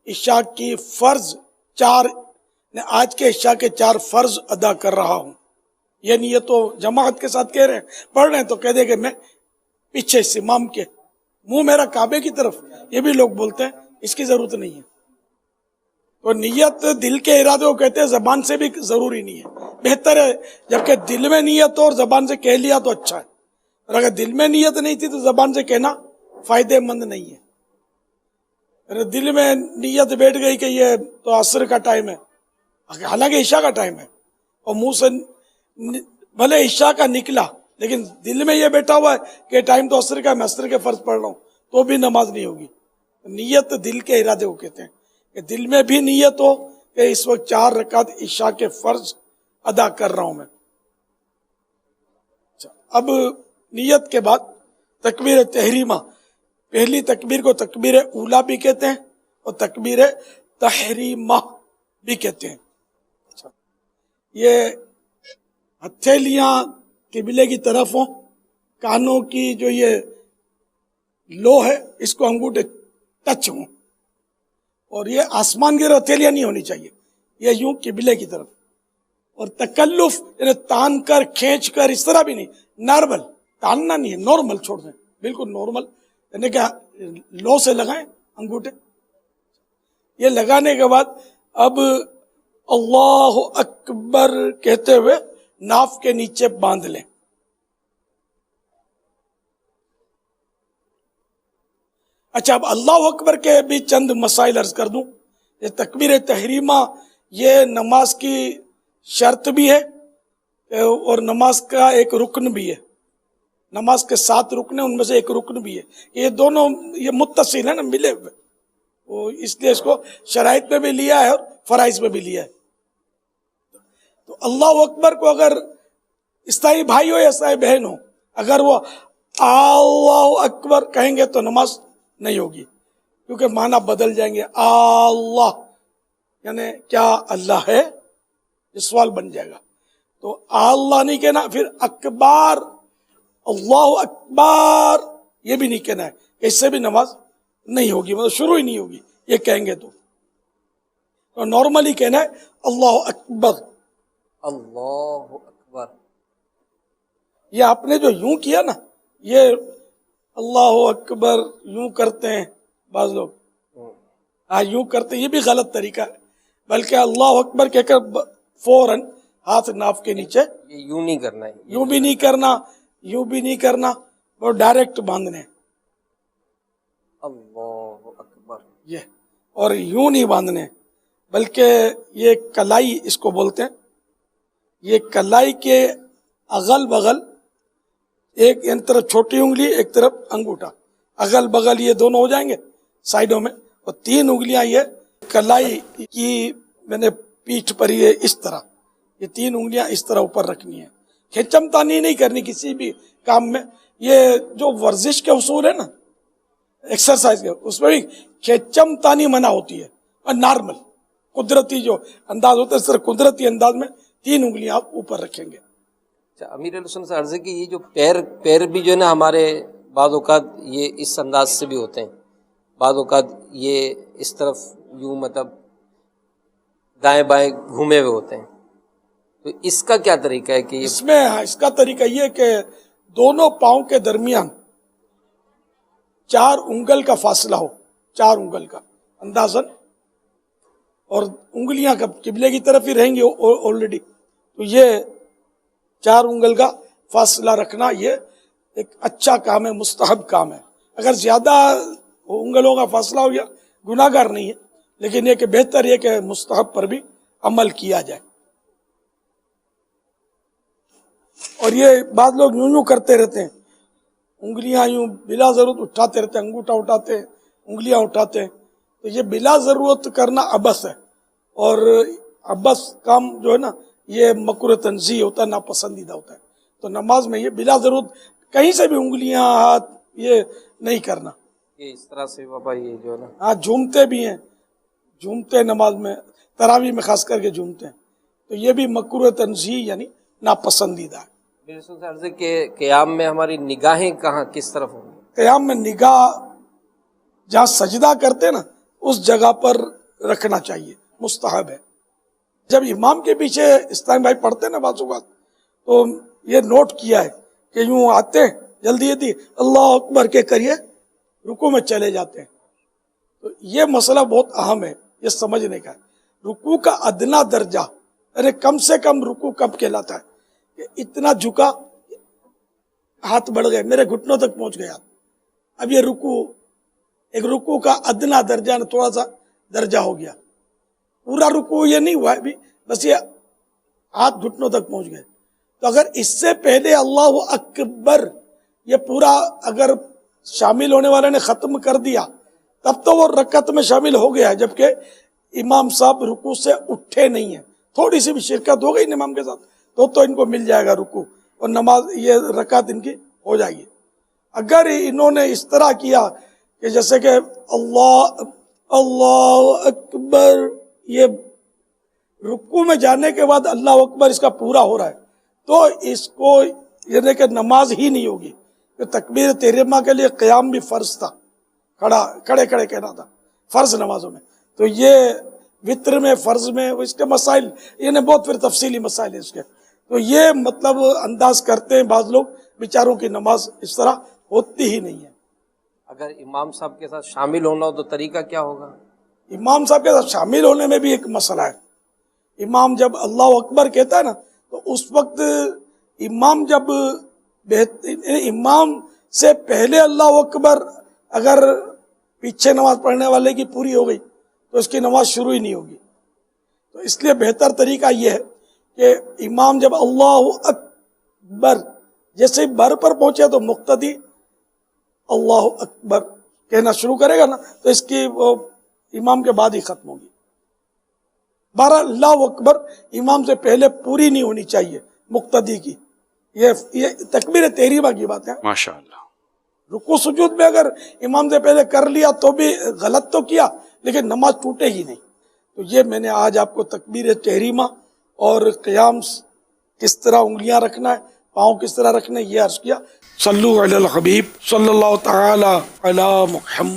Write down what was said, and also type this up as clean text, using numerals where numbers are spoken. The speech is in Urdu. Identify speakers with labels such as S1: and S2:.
S1: عشاء کی فرض آج کے عشاء کے 4 فرض ادا کر رہا ہوں. یہ نیت تو جماعت کے ساتھ کہہ رہے ہیں، پڑھ رہے ہیں تو کہہ دے کہ میں پیچھے سے امام کے منہ میرا کعبے کی طرف، یہ بھی لوگ بولتے ہیں، اس کی ضرورت نہیں ہے. تو نیت دل کے ارادے کو کہتے ہیں، زبان سے بھی ضروری نہیں ہے. بہتر ہے جبکہ دل میں نیت ہو اور زبان سے کہہ لیا تو اچھا ہے، اور اگر دل میں نیت نہیں تھی تو زبان سے کہنا فائدے مند نہیں ہے. اگر دل میں نیت بیٹھ گئی کہ یہ تو عصر کا ٹائم ہے، حالانکہ عشاء کا ٹائم ہے، اور منہ سے بھلے عشاء کا نکلا لیکن دل میں یہ بیٹھا ہوا ہے کہ ٹائم تو عصر کا ہے، میں عصر کے فرض پڑھ رہا ہوں، تو بھی نماز نہیں ہوگی. نیت دل کے ارادے کو کہتے ہیں کہ دل میں بھی نیت ہو کہ اس وقت 4 رکعت عشاء کے فرض ادا کر رہا ہوں میں. اب نیت کے بعد تکبیر تحریمہ، پہلی تکبیر کو تکبیر اولا بھی کہتے ہیں اور تکبیر تحریمہ بھی کہتے ہیں. یہ ہتھیلیاں قبلے کی طرف ہوں، کانوں کی جو یہ لو ہے اس کو انگوٹھے ٹچ ہوں، اور یہ آسمان کی ہتھیلیاں نہیں ہونی چاہیے، یہ یوں قبلے کی طرف. اور تکلف یعنی تان کر کھینچ کر اس طرح بھی نہیں، نارمل تاننا نہیں ہے، نارمل چھوڑ دیں، بالکل نارمل، یعنی کہ لو سے لگائیں انگوٹھے. یہ لگانے کے بعد اب اللہ اکبر کہتے ہوئے ناف کے نیچے باندھ لیں. اچھا، اب اللہ اکبر کے بھی چند مسائل عرض کر دوں. یہ تکبیر تحریمہ یہ نماز کی شرط بھی ہے اور نماز کا ایک رکن بھی ہے. نماز کے 7 رکن ہیں، ان میں سے ایک رکن بھی ہے. یہ دونوں یہ متصل ہیں نا، ملے ہوئے، اس لیے اس کو شرائط میں بھی لیا ہے اور فرائض میں بھی لیا ہے. تو اللہ اکبر کو اگر عیسائی بھائی ہو یا عیسائی بہن ہو، اگر وہ اللہ اکبر کہیں گے تو نماز نہیں ہوگی، کیونکہ معنی بدل جائیں گے. اللہ یعنی کیا اللہ ہے، یہ سوال بن جائے گا. تو اللہ نہیں کہنا، پھر اکبر، اللہ اکبر یہ بھی نہیں کہنا ہے، اس سے بھی نماز نہیں ہوگی، مطلب شروع ہی نہیں ہوگی یہ کہیں گے. تو نارملی کہنا ہے اللہ اکبر.
S2: اللہ اکبر.
S1: یہ آپ نے جو یوں کیا نا، یہ اللہ اکبر یوں کرتے ہیں بعض لوگ، یوں کرتے ہیں، یہ بھی غلط طریقہ ہے. بلکہ اللہ اکبر کہہ کر فوراً ہاتھ ناف کے نیچے،
S2: یوں نہیں کرنا ہے،
S1: یوں بھی نہیں کرنا، یوں بھی نہیں کرنا، اور ڈائریکٹ باندھنے.
S2: اللہ اکبر
S1: یہ اور یوں نہیں باندھنے، بلکہ یہ کلائی اس کو بولتے ہیں. یہ کلائی کے اغل بغل ایک طرف چھوٹی انگلی، ایک طرف انگوٹھا، اغل بغل یہ دونوں ہو جائیں گے سائڈوں میں، اور 3 انگلیاں یہ کلائی کی میں نے پیٹھ پر یہ اس طرح، یہ 3 انگلیاں اس طرح اوپر رکھنی ہے. کھچم تانی نہیں کرنی کسی بھی کام میں. یہ جو ورزش کے اصول ہے نا، ایکسرسائز کے، اس میں بھی کھچم تانی منع ہوتی ہے. اور نارمل قدرتی جو انداز ہوتا ہے، صرف قدرتی انداز میں 3 انگلیاں آپ اوپر رکھیں گے.
S2: اچھا، امیر علیہ السلام سے عرض ہے کہ یہ جو پیر بھی جو ہے نا ہمارے بعض اوقات یہ اس انداز سے بھی ہوتے ہیں، بعض اوقات یہ اس طرف یوں مطلب دائیں بائیں گھومے ہوئے ہوتے ہیں. تو اس کا کیا طریقہ ہے کہ
S1: اس کا طریقہ یہ کہ دونوں پاؤں کے درمیان 4 انگل کا فاصلہ ہو، 4 انگل کا اندازن، اور انگلیاں قبلے کی طرف ہی رہیں گی آلریڈی. تو یہ 4 انگل کا فاصلہ رکھنا یہ ایک اچھا کام ہے، مستحب کام ہے. اگر زیادہ انگلوں کا فاصلہ ہو گیا گناہ گار نہیں ہے، لیکن یہ کہ بہتر یہ کہ مستحب پر بھی عمل کیا جائے. اور یہ بعض لوگ یوں کرتے رہتے ہیں، انگلیاں یوں بلا ضرورت اٹھاتے رہتے ہیں، انگوٹھا اٹھاتے ہیں، انگلیاں اٹھاتے ہیں. تو یہ بلا ضرورت کرنا عبث ہے، اور عبث کام جو ہے نا یہ مکروہ تنزیہ ہوتا ہے، ناپسندیدہ ہوتا ہے. تو نماز میں یہ بلا ضرورت کہیں سے بھی انگلیاں ہاتھ یہ نہیں کرنا.
S2: یہ اس طرح سے بابا یہ جو ہے نا،
S1: ہاں جھومتے بھی ہیں، جھومتے نماز میں، تراویح میں خاص کر کے جھومتے ہیں، تو یہ بھی مکروہ تنزیہ یعنی ناپسندیدہ ہے.
S2: میرے سے عرض ہے کہ قیام میں ہماری نگاہیں کہاں کس طرف ہوں گی؟
S1: قیام میں نگاہ جہاں سجدہ کرتے نا اس جگہ پر رکھنا چاہیے، مستحب ہے۔ جب امام کے پیچھے اسلام بھائی پڑھتے ہیں نا بعض اوقات، تو یہ نوٹ کیا ہے کہ یوں آتے ہیں جلدی جلدی اللہ اکبر کے کریے رکوع میں چلے جاتے ہیں۔ تو یہ مسئلہ بہت اہم ہے، یہ سمجھنے کا ہے۔ رکوع کا ادنا درجہ، ارے کم سے کم رکوع کب کہلاتا ہے کہ اتنا جھکا، ہاتھ بڑھ گئے، میرے گھٹنوں تک پہنچ گیا۔ اب یہ رکوع، ایک رکوع کا ادنا درجہ نا تھوڑا سا درجہ ہو گیا، پورا رکوع یہ نہیں ہوا ہے ابھی، بس یہ ہاتھ گھٹنوں تک پہنچ گئے۔ تو اگر اس سے پہلے اللہ اکبر یہ پورا اگر شامل ہونے والے نے ختم کر دیا تب تو وہ رکعت میں شامل ہو گیا ہے، جبکہ امام صاحب رکوع سے اٹھے نہیں ہیں، تھوڑی سی بھی شرکت ہو گئی امام کے ساتھ تو ان کو مل جائے گا رکوع اور نماز، یہ رکعت ان کی ہو جائے گی۔ اگر انہوں نے اس طرح کیا کہ جیسے کہ اللہ اکبر، یہ رکوع میں جانے کے بعد اللہ اکبر اس کا پورا ہو رہا ہے، تو اس کو یعنی کہ نماز ہی نہیں ہوگی۔ کہ تکبیر تحریمہ کے لیے قیام بھی فرض تھا، کھڑے کہنا تھا فرض نمازوں میں۔ تو یہ وطر میں، فرض میں، اس کے مسائل یعنی بہت پھر تفصیلی مسائل ہیں اس کے، تو یہ مطلب انداز کرتے ہیں بعض لوگ، بیچاروں کی نماز اس طرح ہوتی ہی نہیں ہے۔
S2: اگر امام صاحب کے ساتھ شامل ہونا ہو تو طریقہ کیا ہوگا؟
S1: امام صاحب کے ساتھ شامل ہونے میں بھی ایک مسئلہ ہے۔ امام جب اللہ اکبر کہتا ہے نا تو اس وقت امام جب امام سے پہلے اللہ اکبر اگر پیچھے نماز پڑھنے والے کی پوری ہو گئی تو اس کی نماز شروع ہی نہیں ہوگی۔ تو اس لیے بہتر طریقہ یہ ہے کہ امام جب اللہ اکبر جیسے بر پر پہنچے تو مقتدی اللہ اکبر کہنا شروع کرے گا نا تو اس کی وہ امام کے بعد ہی ختم ہوگی۔ بہرحال اللہ اکبر امام سے پہلے پوری نہیں ہونی چاہیے مقتدی کی، یہ تکبیر تحریمہ کی بات ہے۔
S3: ماشاءاللہ۔
S1: رکوع سجود میں اگر امام سے پہلے کر لیا تو بھی غلط تو کیا، لیکن نماز ٹوٹے ہی نہیں۔ تو یہ میں نے آج آپ کو تکبیر تحریمہ اور قیام کس طرح انگلیاں رکھنا ہے، پاؤں کس طرح رکھنا ہے، یہ عرض کیا۔ صلو علی الحبیب صلی اللہ تعالی علی محمد۔